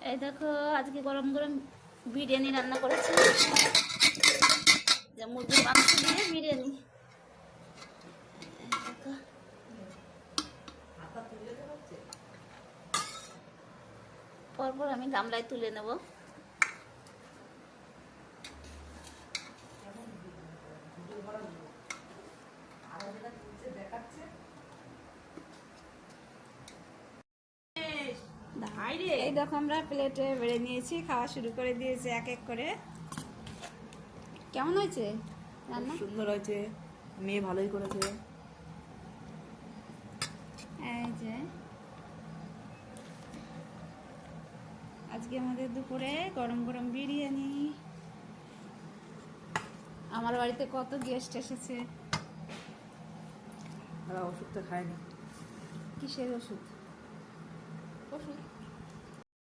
এই দেখো আজকে গরম গরম বিরিয়ানি রান্না করেছি, যে মুরগির মাংস দিয়ে বিরিয়ানি। পরপর আমি গামলায় তুলে নেব। এই দেখো আমরা প্লেটে বেড়ে নিয়েছি, খাওয়া শুরু করে দিয়েছি এক এক করে। কেমন হয়েছে রান্না? সুন্দর হয়েছে, মেয়ে ভালোই করেছে। এই যে আজকে আমাদের দুপুরে গরম গরম বিরিয়ানি। আমার বাড়িতে কত গেস্ট এসেছে। ওষুধটা খায়নি। কিসের ওষুধ? ওষুধ